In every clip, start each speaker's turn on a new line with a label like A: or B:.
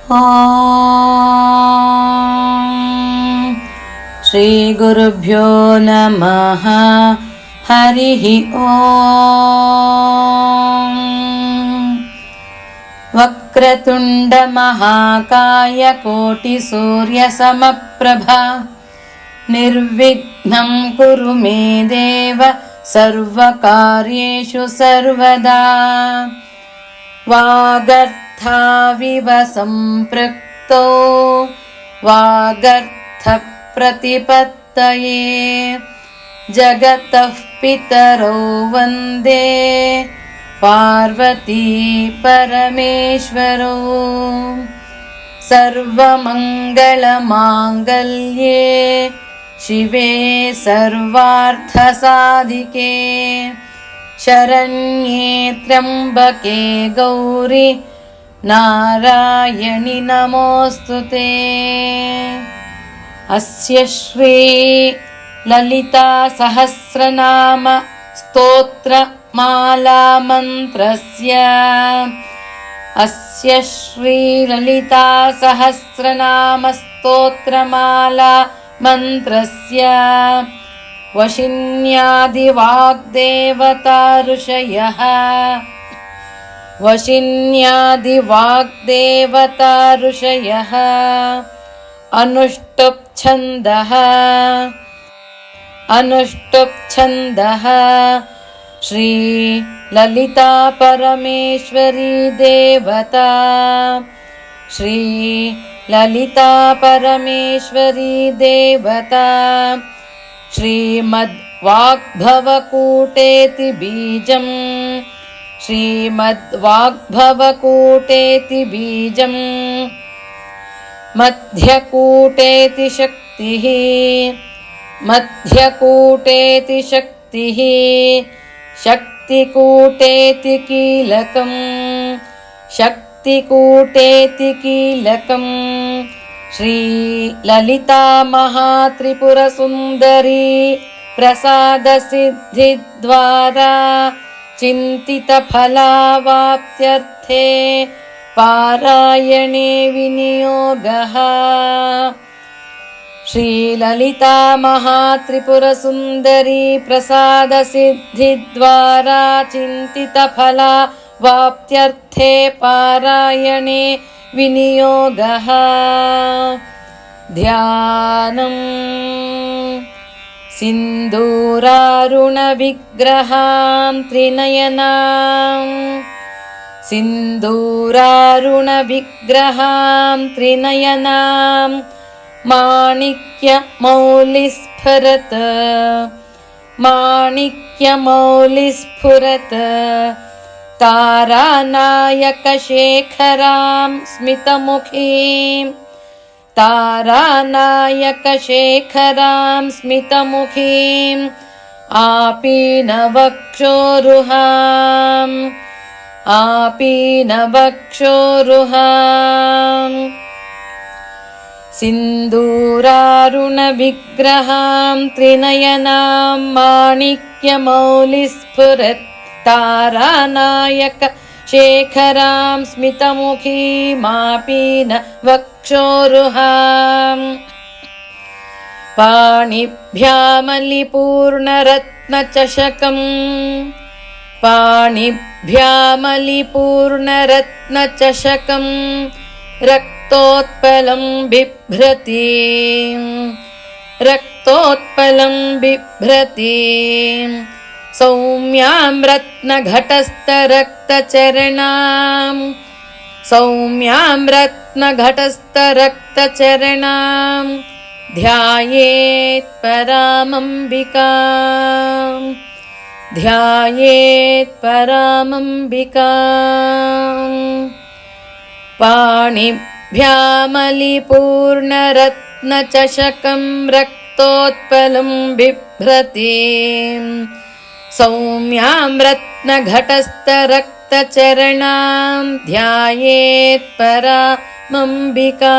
A: ॐ श्रीगुरुभ्यो नमः। हरिः ॐ। वक्रतुण्डमहाकाय कोटिसूर्यसमप्रभा निर्विघ्नं कुरु मे देव सर्वकार्येषु सर्वदा। वागर्थाविव सम्पृक्तो वागर्थप्रतिपत्तये जगतः पितरौ वन्दे पार्वती परमेश्वरौ। सर्वमङ्गलमाङ्गल्ये शिवे सर्वार्थसाधिके शरण्ये त्र्यम्बके गौरि नारायणि नमोऽस्तुते। अस्य श्री ललिता सहस्रनाम स्तोत्रमाला मन्त्रस्य अस्य श्री ललिता सहस्रनाम स्तोत्रमाला मन्त्रस्य वशिन्यादिवाग्देवता ऋषयः अनुष्टुप् छन्दः श्री ललिता परमेश्वरी देवता। श्री ललिता परमेश्वरी देवता श्रीमद्वाग्भवकूटेति बीजम् श्रीमद्वाग्भवकूटेति बीजम् मध्यकूटेति शक्तिः मध्यकूटेति शक्तिः शक्तिकूटेति कीलकम् शक्तिकूटेति कीलकम् श्री ललिता महात्रिपुरसुन्दरी प्रसादसिद्धिद्वारा चिन्तितफलावाप्त्यर्थे पारायणे विनियोगः। श्री ललिता महात्रिपुरसुन्दरी प्रसादसिद्धिद्वारा चिन्तितफलावाप्त्यर्थे पारायणे विनियोगः। ध्यानम् सिन्दूरारुणविग्रहां त्रिनयनां सिन्दूरारुणविग्रहां त्रिनयनां माणिक्यमौलिस्फुरत् माणिक्यमौलिस्फुरत् तारानायकशेखरां स्मितमुखीं तारानायकशेखरां स्मितमुखीं आपीनवक्षोरुहाम् आपीनवक्षोरुहाम् सिन्दूरारुणविग्रहां त्रिनयनां माणिक्यमौलिस्फुरत् तारानायकशेखरां स्मितमुखीमापीनवक्षोरुहाम् पाणिभ्यामलिपूर्णरत्नचषकम् पाणिभ्यामलिपूर्णरत्नचषकम् रक्तोत्पलं बिभ्रति रक्तोत्पलं बिभ्रति सौम्यां रत्नघटस्थरक्तचरणां सौम्यां रत्नघटस्थरक्तचरणां ध्यायेत् परामम्बिकां ध्यायेत् परामम्बिकां। पाणिभ्यामलिपूर्णरत्नचषकं रक्तोत्पलं बिभ्रति सौम्यां रत्नघटस्थरक्तचरणां ध्यायेत् परामम्बिकां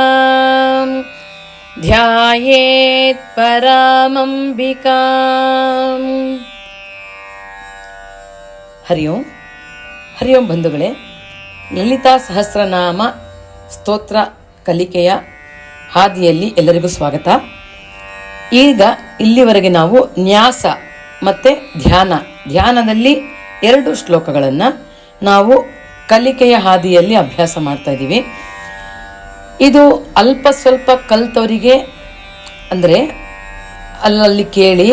A: ध्यायेत् परामम्बिकां। ಹರಿ ಓಂ ಬಂಧುಗಳೇ, ಲಲಿತಾ ಸಹಸ್ರನಾಮ
B: ಸ್ತೋತ್ರ ಕಲಿಕೆಯ ಹಾದಿಯಲ್ಲಿ ಎಲ್ಲರಿಗೂ ಸ್ವಾಗತ. ಈಗ ಇಲ್ಲಿವರೆಗೆ ನಾವು ನ್ಯಾಸ ಮತ್ತು ಧ್ಯಾನದಲ್ಲಿ 2 ಶ್ಲೋಕಗಳನ್ನು ನಾವು ಕಲಿಕೆಯ ಹಾದಿಯಲ್ಲಿ ಅಭ್ಯಾಸ ಮಾಡ್ತಾ ಇದ್ದೀವಿ. ಇದು ಅಲ್ಪ ಸ್ವಲ್ಪ ಕಲಿತವರಿಗೆ, ಅಂದರೆ ಅಲ್ಲಲ್ಲಿ ಕೇಳಿ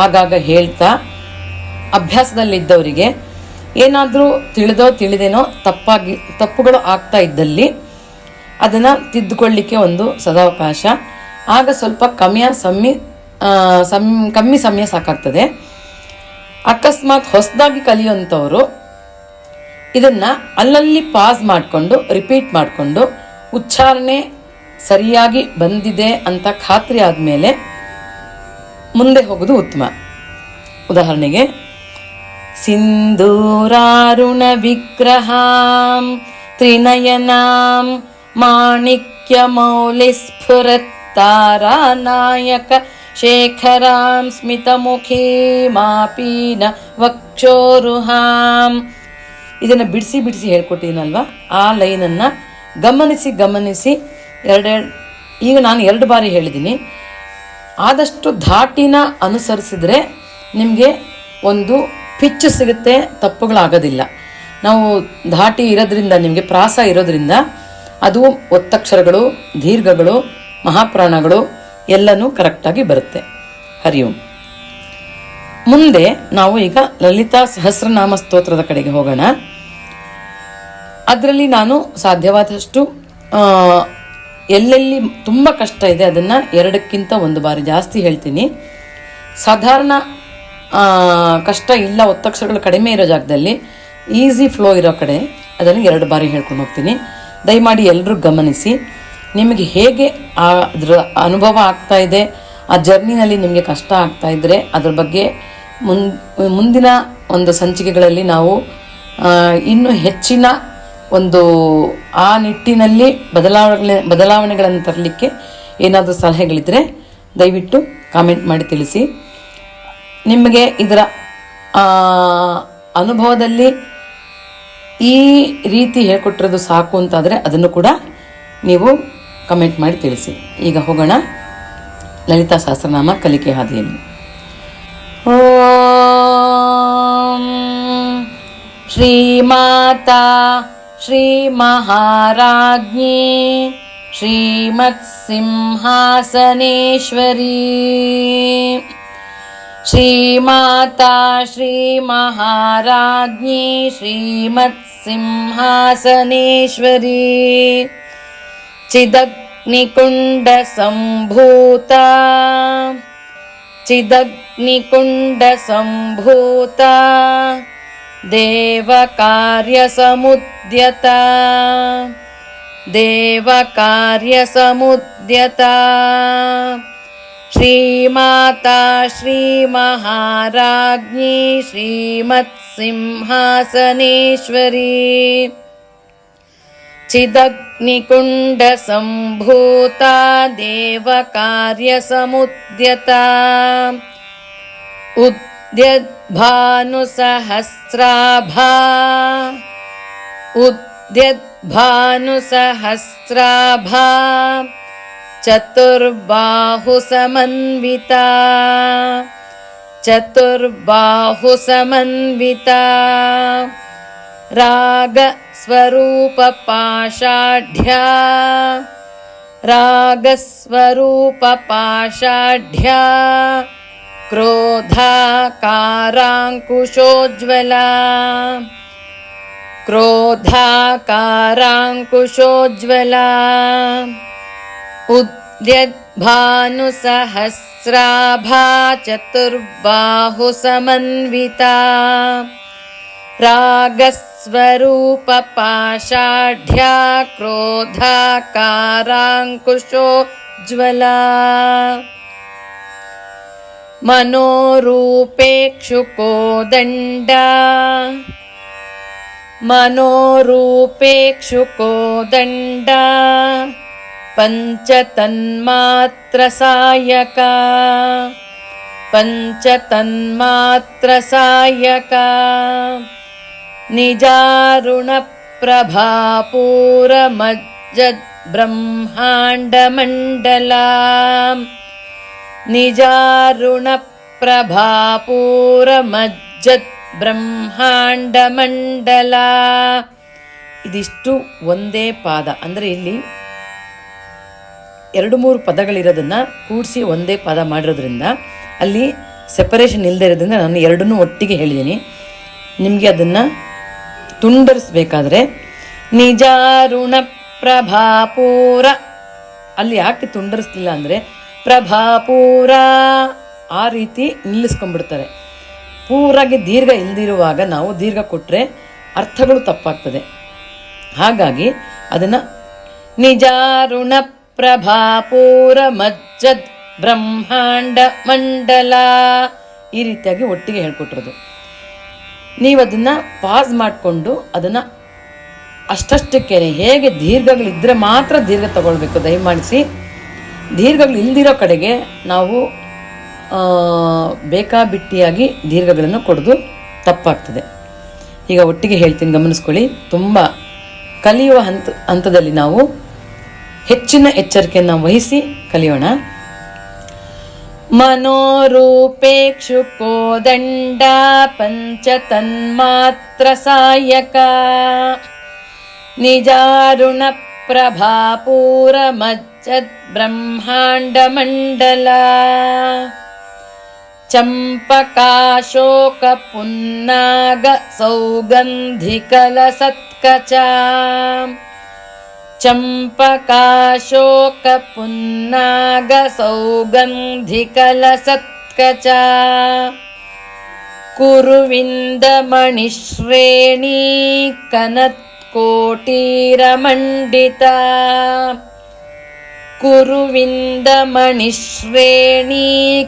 B: ಆಗಾಗ ಹೇಳ್ತಾ ಅಭ್ಯಾಸದಲ್ಲಿದ್ದವರಿಗೆ ಏನಾದರೂ ತಿಳಿದೇನೋ ತಪ್ಪುಗಳು ಆಗ್ತಾ ಇದ್ದಲ್ಲಿ ಅದನ್ನು ತಿದ್ದುಕೊಳ್ಳಿಕ್ಕೆ ಒಂದು ಸದಾವಕಾಶ. ಆಗ ಸ್ವಲ್ಪ ಕಮ್ಮಿ ಸಮಯ ಸಾಕಾಗ್ತದೆ. ಅಕಸ್ಮಾತ್ ಹೊಸದಾಗಿ ಕಲಿಯುವಂಥವರು ಇದನ್ನು ಅಲ್ಲಲ್ಲಿ ಪಾಸ್ ಮಾಡಿಕೊಂಡು ರಿಪೀಟ್ ಮಾಡಿಕೊಂಡು ಉಚ್ಚಾರಣೆ ಸರಿಯಾಗಿ ಬಂದಿದೆ ಅಂತ ಖಾತ್ರಿ ಆದಮೇಲೆ ಮುಂದೆ ಹೋಗೋದು ಉತ್ತಮ. ಉದಾಹರಣೆಗೆ, ಸಿಂಧೂರಾರುಣ ವಿಗ್ರಹಾಂ ತ್ರಿನಯನಾಂ ಮಾಣಿಕ್ಯ ಮೌಲಿಸ್ಫುರತ್ತಾರಾನಾಯಕ ಶೇಖರಾಂ ಸ್ಮಿತಮುಖೀ ಮಾಪೀನ ವಕ್ಷೋರುಹಾಂ. ಇದನ್ನು ಬಿಡಿಸಿ ಹೇಳ್ಕೊಟ್ಟಿದ್ದೀನಲ್ವ, ಆ ಲೈನನ್ನು ಗಮನಿಸಿ ಈಗ ನಾನು 2 ಬಾರಿ ಹೇಳಿದ್ದೀನಿ. ಆದಷ್ಟು ಧಾಟಿನ ಅನುಸರಿಸಿದರೆ ನಿಮಗೆ ಒಂದು ಪಿಚ್ಚು ಸಿಗುತ್ತೆ, ತಪ್ಪುಗಳಾಗೋದಿಲ್ಲ. ನಾವು ಧಾಟಿ ಇರೋದ್ರಿಂದ, ನಿಮಗೆ ಪ್ರಾಸ ಇರೋದ್ರಿಂದ ಅದು ಒತ್ತಕ್ಷರಗಳು, ದೀರ್ಘಗಳು, ಮಹಾಪ್ರಾಣಗಳು ಎಲ್ಲನೂ ಕರೆಕ್ಟಾಗಿ ಬರುತ್ತೆ. ಹರಿ ಓಂ. ಮುಂದೆ ನಾವು ಈಗ ಲಲಿತಾ ಸಹಸ್ರನಾಮ ಸ್ತೋತ್ರದ ಕಡೆಗೆ ಹೋಗೋಣ. ಅದರಲ್ಲಿ ನಾನು ಸಾಧ್ಯವಾದಷ್ಟು ಎಲ್ಲೆಲ್ಲಿ ತುಂಬ ಕಷ್ಟ ಇದೆ ಅದನ್ನು 2ಕ್ಕಿಂತ 1 ಬಾರಿ ಜಾಸ್ತಿ ಹೇಳ್ತೀನಿ. ಸಾಧಾರಣ ಕಷ್ಟ ಇಲ್ಲ, ಒತ್ತಕ್ಷರಗಳು ಕಡಿಮೆ ಇರೋ ಜಾಗದಲ್ಲಿ ಈಸಿ ಫ್ಲೋ ಇರೋ ಕಡೆ ಅದನ್ನು 2 ಬಾರಿ ಹೇಳ್ಕೊಂಡು ಹೋಗ್ತೀನಿ. ದಯಮಾಡಿ ಎಲ್ಲರೂ ಗಮನಿಸಿ. ನಿಮಗೆ ಹೇಗೆ ಅದರ ಅನುಭವ ಆಗ್ತಾ ಇದೆ, ಆ ಜರ್ನಿನಲ್ಲಿ ನಿಮಗೆ ಕಷ್ಟ ಆಗ್ತಾ ಇದ್ದರೆ ಅದ್ರ ಬಗ್ಗೆ ಮುಂದಿನ ಒಂದು ಸಂಚಿಕೆಗಳಲ್ಲಿ ನಾವು ಇನ್ನೂ ಹೆಚ್ಚಿನ ಒಂದು ಆ ನಿಟ್ಟಿನಲ್ಲಿ ಬದಲಾವಣೆಗಳನ್ನು ತರಲಿಕ್ಕೆ ಏನಾದರೂ ಸಲಹೆಗಳಿದ್ದರೆ ದಯವಿಟ್ಟು ಕಾಮೆಂಟ್ ಮಾಡಿ ತಿಳಿಸಿ. ನಿಮಗೆ ಇದರ ಅನುಭವದಲ್ಲಿ ಈ ರೀತಿ ಹೇಳ್ಕೊಟ್ಟಿರೋದು ಸಾಕು ಅಂತಾದರೆ ಅದನ್ನು ಕೂಡ ನೀವು ಕಮೆಂಟ್ ಮಾಡಿ ತಿಳಿಸಿ. ಈಗ ಹೋಗೋಣ ಲಲಿತಾ ಸಹಸ್ರನಾಮ ಕಲಿಕೆ ಹಾದಿಯಲ್ಲಿ. ಓಂ ಶ್ರೀಮಾತಾ ಶ್ರೀ ಮಹಾರಾಜ್ಞಿ ಶ್ರೀಮತ್ ಸಿಂಹಾಸನೇಶ್ವರಿ. ಶ್ರೀಮಾತಾ ಶ್ರೀ ಮಹಾರಾಜ್ಞಿ ಶ್ರೀಮತ್ ಸಿಂಹಾಸನೇಶ್ವರಿ. ಚಿದಗ್ನಿಕುಂಡ ಸಂಭೂತ ದೇವಕಾರ್ಯ ಸಮುದ್ಯತ. ಶ್ರೀಮಾತಾ ಶ್ರೀ ಮಹಾರಾಜ್ಞಿ ಶ್ರೀಮತ್ ಸಿಂಹಾಸನೇಶ್ವರಿ. ಚಿದಗ್ನಿಕುಂಡ ಸಂಭೂತ ದೇವಕಾರ್ಯ ಸಮುದ್ಯತ. ಉದ್ಯದ್ಭಾನುಸಹಸ್ರಾಭಾ ಚತುರ್ಬಾಹು ಸಮನ್ವಿತಾ. ರಾಗ ಸ್ವರೂಪ ಪಾಷಾಢ್ಯ ಕ್ರೋಧಾಕಾರಾಂಕುಶೋಜ್ವಲ. ಉದ್ಯದ್ಭಾನುಸಹಸ್ರಾಭಾ ಚತುರ್ಬಾಹು ಸಮನ್ವಿತಾ. ರಾಗಸ್ವರೂಪ ಪಾಷಾಢ್ಯ ಕ್ರೋಧಾಕಾರಾಂಕುಶೋಜ್ವಲ. ಮನೋರೂಪೇಕ್ಷು ಕೋದಂಡ ಪಂಚತನ್ಮಾತ್ರ ಸಾಯಕ. ನಿಜಾರುಣ ಪ್ರಭಾಪೂರ
A: ब्रह्माण्डमण्डलाम् निजारुणप्रभापूरमज्जत् ಬ್ರಹ್ಮಾಂಡಮಂಡಲ. ಇದಿಷ್ಟು ಒಂದೇ ಪಾದ. ಅಂದರೆ ಇಲ್ಲಿ 2-3 ಪದಗಳಿರೋದನ್ನ ಕೂಡಿಸಿ ಒಂದೇ ಪದ ಮಾಡಿರೋದ್ರಿಂದ ಅಲ್ಲಿ ಸೆಪರೇಷನ್ ಇಲ್ಲದೆ ಇರೋದ್ರಿಂದ ನಾನು ಎರಡನ್ನೂ ಒಟ್ಟಿಗೆ ಹೇಳಿದ್ದೀನಿ. ನಿಮಗೆ ಅದನ್ನು ತುಂಡರಿಸ್ಬೇಕಾದ್ರೆ ನಿಜಾರುಣ ಪ್ರಭಾಪೂರ, ಅಲ್ಲಿ ಯಾಕೆ ತುಂಡರಿಸ್ಲಿಲ್ಲ ಅಂದರೆ ಪ್ರಭಾಪೂರ ಆ ರೀತಿ ನಿಲ್ಲಿಸ್ಕೊಂಡ್ಬಿಡ್ತಾರೆ. ಪೂರಾಗಿ ದೀರ್ಘ ಇಲ್ದಿರುವಾಗ ನಾವು ದೀರ್ಘ ಕೊಟ್ಟರೆ ಅರ್ಥಗಳು ತಪ್ಪಾಗ್ತದೆ. ಹಾಗಾಗಿ ಅದನ್ನು ನಿಜಾರುಣ ಪ್ರಭಾಪೂರ ಮಜ್ಜದ್ ಬ್ರಹ್ಮಾಂಡ ಮಂಡಲ ಈ ರೀತಿಯಾಗಿ ಒಟ್ಟಿಗೆ ಹೇಳ್ಕೊಟ್ಟಿರೋದು. ನೀವು ಅದನ್ನು ಪಾಸ್ ಮಾಡಿಕೊಂಡು ಅದನ್ನು ಅಷ್ಟಷ್ಟಕ್ಕೆ ಹೇಗೆ ದೀರ್ಘಗಳಿದ್ದರೆ ಮಾತ್ರ ದೀರ್ಘ ತಗೊಳ್ಬೇಕು. ದಯಮಾಡಿಸಿ ದೀರ್ಘಗಳು ಇಲ್ದಿರೋ ಕಡೆಗೆ ನಾವು ಬೇಕಾಬಿಟ್ಟಿಯಾಗಿ ದೀರ್ಘಗಳನ್ನು ಕೊಡೋದು ತಪ್ಪಾಗ್ತದೆ. ಈಗ ಒಟ್ಟಿಗೆ ಹೇಳ್ತೀನಿ, ಗಮನಿಸ್ಕೊಳ್ಳಿ. ತುಂಬ ಕಲಿಯುವ ಹಂತದಲ್ಲಿ ನಾವು ಹೆಚ್ಚಿನ ಎಚ್ಚರಿಕೆಯನ್ನು ವಹಿಸಿ ಕಲಿಯೋಣ. ಮನೋರೂಪೇಕ್ಷುಕೋ ದಂಡ ಪಂಚತನ್ಮಾತ್ರ ಸಾಯಕ ನಿಜಾರುಣ ಪ್ರಭಾಪೂರ ಮಜ್ಜದ್ ಬ್ರಹ್ಮಾಂಡ ಮಂಡಲ ಚಂಪಕಾಶೋಕ ಪುನ್ನಾಗ ಸೌಗಂಧಿಕಲ ಸತ್ಕಚ ಚಂಪಕಾಶೋಕ ಪುನ್ನಾಗ ಸೌಗಂಧಿಕಲ ಸತ್ಕಚ ಕುರುವಿಂದ ಮಣಿಶ್ರೇಣಿ ಕನತ್ಕೋಟೀರಮಂಡಿತ ಕುರುವಿಂದ ಮಣಿಶ್ರೇಣಿ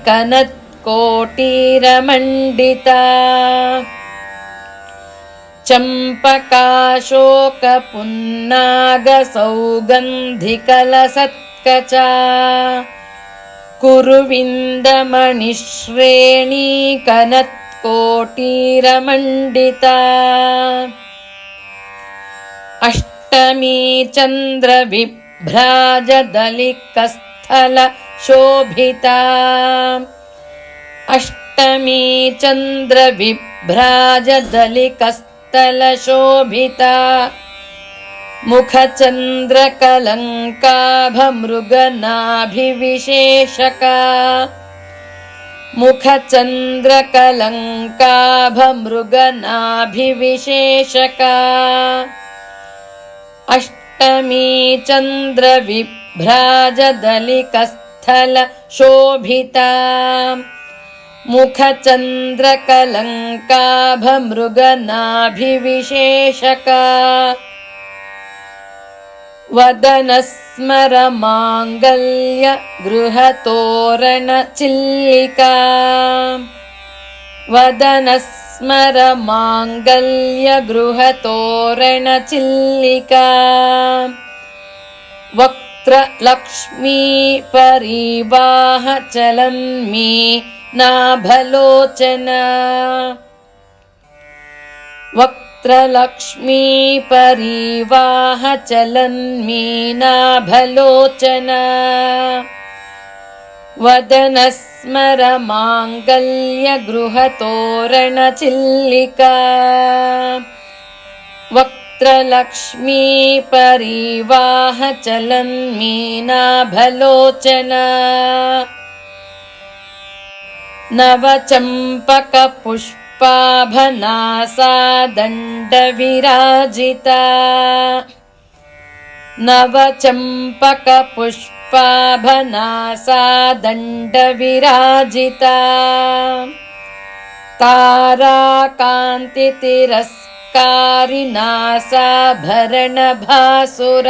A: ಕನತ್ಕೋಟೀರಮಂಡಿತ ಚಂಪಕಾಶೋಕ ಪುನ್ನಾಗ ಸೌಗಂಧಿಕಲ ಸತ್ಕಚ ಕುರುವಿಂದ ಮಣಿಶ್ರೇಣಿ ಕನತ್ಕೋಟೀರಮಂಡಿತ ಅಷ್ಟಮೀ ಚಂದ್ರ ವಿಭ್ರಾಜದಲಿಕಸ್ಥಲ ಶೋಭಿತ ಅಷ್ಟಮೀ ಚಂದ್ರ ವಿಭ್ರಾಜದಲಿಕಸ್ಥಲ ಶೋಭಿತ ಮುಖಚಂದ್ರ ಕಲಂಕಾಭಮೃಗನಾಭಿವಿಶೇಷಕ ಮುಖಚಂದ್ರ ಕಲಂಕಾಭಮೃಗನಾಭಿವಿಶೇಷಕ ಅಷ್ಟಮೀ ಚಂದ್ರ ವಿಭ್ರಾಜದಲಿಕಸ್ಥಲ ಶೋಭಿತ ಮುಖಚಂದ್ರ ಕಲಂಕಾಭಮೃಗನಾಭಿವಿಶೇಷಕ ವದನಸ್ಮರ ಮಾಂಗಲ್ಯ ಗೃಹತೋರಣ ಚಿಲ್ಲಿಕಾ ವದನಸ್ಮರ ಮಾಂಗಲ್ಯ ಗೃಹತೋರಣ ಚಿಲ್ಲಿಕಾ ವಕ್ತ್ರ ಲಕ್ಷ್ಮೀ ಪರಿವಾಹ ಚಲನ್ಮೀ ನಾಭಲೋಚನ ವಕ್ತ್ರಲಕ್ಷ್ಮೀ ಪರಿವಾಹ ಚಲನ್ಮೀ ನಾಭಲೋಚನ ವದನಸ್ಮರ ಮಾಂಗಲ್ಯ ಗೃಹತೋರಣ ಚಿಲ್ಲಿಕಾ ವಕ್ತ್ರಲಕ್ಷ್ಮೀ ಪರಿವಾಹ ಚಲನ್ಮೀ ನಾಭಲೋಚನ ನವಚಂಪಕ ಪುಷ್ಪಾಭನಾಸಾ ದಂಡ ವಿರಾಜಿತ ನವಚಂಪಕ ಪುಷ್ಪಾಭನಾಸಾ ದಂಡ ವಿರಾಜಿತ ತಾರಾಕಾಂತಿ ತಿರಸ್ಕಾರಿನಾಸಾಭರಣ ಭಾಸುರ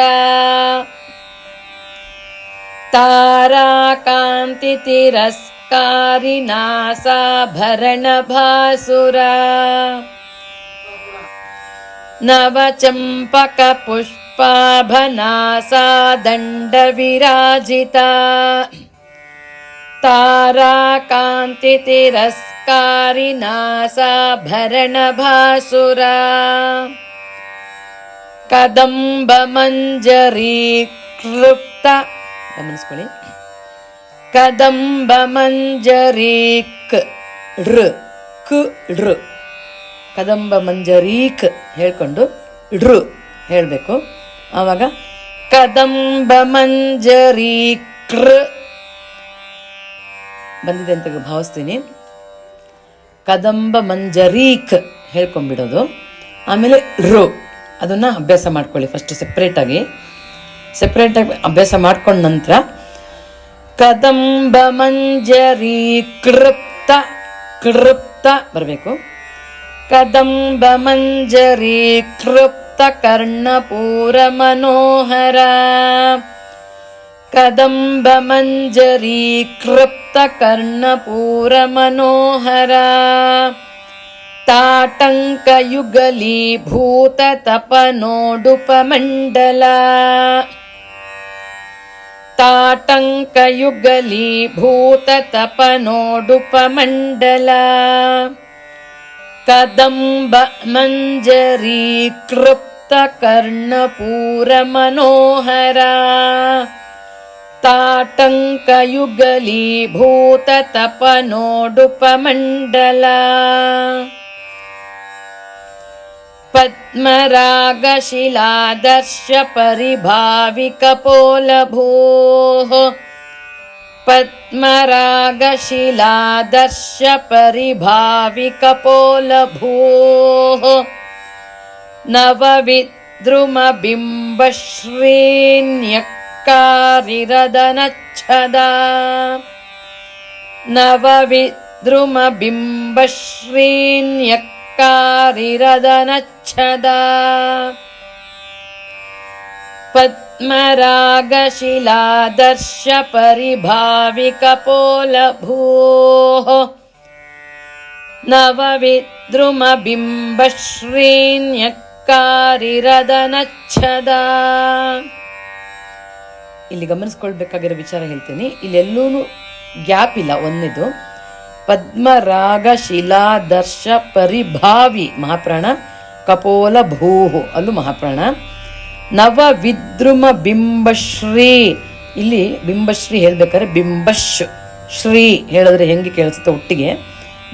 A: ತಾರಾಕಾಂತಿ ತಿರಸ್ಕಾರಿನಾಸಾಭರಣ ಭಾಸುರ ನವಚಂಪಕ ಪುಷ್ಪಾಭನಾಸಾ ದಂಡ ವಿರಾಜಿತ ತಾರಾಕಾಂತಿ ತಿರಸ್ಕಾರಿನಾಸಾಭರಣ ಭಾಸುರ ಕದಂಬ ಮಂಜರೀಕೃಪ್ತ, ಗಮನಿಸ್ಕೊಳ್ಳಿ, ಕದಂಬ ಮಂಜರೀಕ್ ಋ ಕ್ ಋ, ಕದಂಬ ಮಂಜರೀಕ್ ಹೇಳ್ಕೊಂಡು ಋ ಹೇಳಬೇಕು. ಆವಾಗ ಕದಂಬ ಮಂಜರೀಕೃ ಬಂದಿದೆ ಅಂತ ಭಾವಿಸ್ತೀನಿ. ಕದಂಬ ಮಂಜರೀಕ್ ಹೇಳ್ಕೊಂಡ್ಬಿಡೋದು. ಆಮೇಲೆ ಋ ಅದನ್ನು ಅಭ್ಯಾಸ ಮಾಡ್ಕೊಳ್ಳಿ ಫಸ್ಟ್ ಸೆಪ್ರೇಟಾಗಿ ಅಭ್ಯಾಸ ಮಾಡ್ಕೊಂಡ ನಂತರ ಕದಂಬ ಮಂಜರೀಕೃಪ್ತ ಕೃಪ್ತ ಬರಬೇಕು. ಕದಂಬ ಮಂಜರೀಕೃಪ್ತ ಕರ್ಣಪೂರ ಮನೋಹರ, ಕದಂಬ ಮಂಜರೀಕೃಪ್ತ ಕರ್ಣಪೂರ ಮನೋಹರ, ತಾಟಂಕಯುಗಲೀಭೂತ ತಪನೋಡುಪಮಂಡಲ, ತಾಟಂಕಯುಗಲೀಭೂತ ತಪನೋಡುಪಮಂಡಲ, ಕದಂಬ ಮಂಜರೀಕೃಪ್ತ ಕರ್ಣಪೂರ ಮನೋಹರ, ತಾಟಂಕಯುಗಲೀಭೂತ ತಪನೋಡುಪಮಂಡಲ, ಪದ್ಮರಾಗಶಿಲಾದರ್ಶ ಪರಿಭಾವಿಕಪೋಲಭೂಃ, ಪದ್ಮರಾಗಶಿಲಾದರ್ಶ ಪರಿಭಾವಿಕಪೋಲಭೂಃ, ನವವಿದ್ರುಮಬಿಂಬಶ್ರೀನ್ಯಕ್ಕಾರಿರದನಚ್ಛದಾ, ನವವಿದ್ರುಮಬಿಂಬಶ್ರೀನ್ಯಕ್ಕಾರಿರದನಚ್ಛದಾ, ಪದ್ಮರಾಗಶಿಲಾದರ್ಶ ಪರಿಭಾವಿಕಪೋಲಭೂಃ, ನವವಿದ್ರುಮಬಿಂಬಶ್ರೀನ್ಯಕ್ಕಾರಿರದನಚ್ಛದಾ. ಇಲ್ಲಿ ಗಮನಿಸ್ಕೊಳ್ಬೇಕಾಗಿರೋ ವಿಚಾರ ಹೇಳ್ತೀನಿ. ಇಲ್ಲೆಲ್ಲೂ ಗ್ಯಾಪ್ ಇಲ್ಲ. ಒಂದೇದು ಪದ್ಮರಾಗಶಿಲಾದರ್ಶ ಪರಿಭಾವಿ ಮಹಾಪ್ರಾಣ, ಕಪೋಲ ಭೂಹು ಅಲ್ಲೂ ಮಹಾಪ್ರಾಣ, ನವವಿದ್ರುಮ ಬಿಂಬಶ್ರೀ, ಇಲ್ಲಿ ಬಿಂಬಶ್ರೀ ಹೇಳ್ಬೇಕಾದ್ರೆ ಬಿಂಬಶ್ ಶ್ರೀ ಹೇಳಿದ್ರೆ ಹೆಂಗೆ ಕೇಳಿಸುತ್ತೆ ಒಟ್ಟಿಗೆ,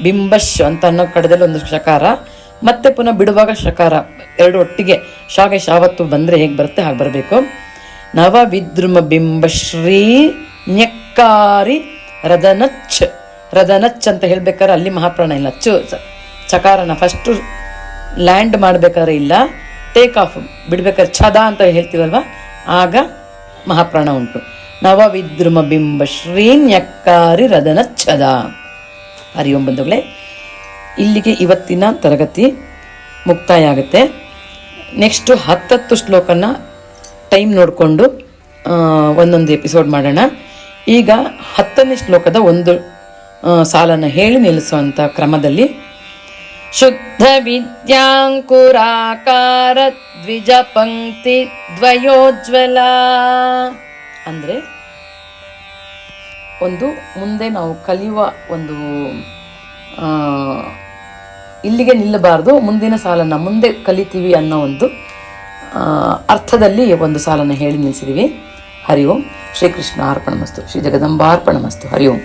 A: ಬಿಂಬಶ್ ಅಂತ ಅನ್ನೋ ಕಡದಲ್ಲಿ ಒಂದು ಶಕಾರ, ಮತ್ತೆ ಪುನಃ ಬಿಡುವಾಗ ಶಕಾರ, ಎರಡು ಒಟ್ಟಿಗೆ ಶಾಗೆ ಶಾವತ್ತು ಬಂದರೆ ಹೇಗೆ ಬರುತ್ತೆ ಹಾಗೆ ಬರಬೇಕು. ನವವಿದ್ರುಮ ಬಿಂಬಶ್ರೀ ನ್ಯಕ್ಕಾರಿ ರದನಚ್, ರದನಚ್ ಅಂತ ಹೇಳ್ಬೇಕಾದ್ರೆ ಅಲ್ಲಿ ಮಹಾಪ್ರಾಣ ಇಲ್ಲ, ಚಕಾರನ ಫಸ್ಟು ಲ್ಯಾಂಡ್ ಮಾಡಬೇಕಾದ್ರೆ ಇಲ್ಲ, ಟೇಕ್ ಆಫ್ ಬಿಡ್ಬೇಕಾದ್ರೆ ಛದ ಅಂತ ಹೇಳ್ತೀವಲ್ವ ಆಗ ಮಹಾಪ್ರಾಣ ಉಂಟು. ನವವಿದ್ರುಮ ಬಿಂಬ ಶ್ರೀನ್ಯಕ್ಕಾರಿ ರದನಚ್ಛದ. ಹರಿ ಓಂ ಬಂಧುಗಳೇ, ಇಲ್ಲಿಗೆ ಇವತ್ತಿನ ತರಗತಿ ಮುಕ್ತಾಯ ಆಗುತ್ತೆ. ನೆಕ್ಸ್ಟು 10 ಶ್ಲೋಕನ ಟೈಮ್ ನೋಡಿಕೊಂಡು ಒಂದೊಂದು ಎಪಿಸೋಡ್ ಮಾಡೋಣ. ಈಗ 10ನೇ ಶ್ಲೋಕದ ಒಂದು ಸಾಲನ್ನು ಹೇಳಿ ನಿಲ್ಲಿಸುವಂಥ ಕ್ರಮದಲ್ಲಿ ಶುದ್ಧ ವಿದ್ಯಾಂಕುರಾಕಾರ ದ್ವಿಜ ಪಂಕ್ತಿ ದ್ವಯೋಜ್ವಲ ಅಂದರೆ ಒಂದು ಮುಂದೆ ನಾವು ಕಲಿಯುವ ಒಂದು ಇಲ್ಲಿಗೆ ನಿಲ್ಲಬಾರ್ದು, ಮುಂದಿನ ಸಾಲನ್ನು ಮುಂದೆ ಕಲಿತೀವಿ ಅನ್ನೋ ಒಂದು ಅರ್ಥದಲ್ಲಿ ಒಂದು ಸಾಲನ್ನು ಹೇಳಿ ನಿಲ್ಲಿಸಿದ್ದೀವಿ. ಹರಿ ಓಂ. ಶ್ರೀಕೃಷ್ಣ ಅರ್ಪಣಮಸ್ತು. ಶ್ರೀ ಜಗದಂಬಾರ್ಪಣಮಸ್ತು. ಹರಿ ಓಂ.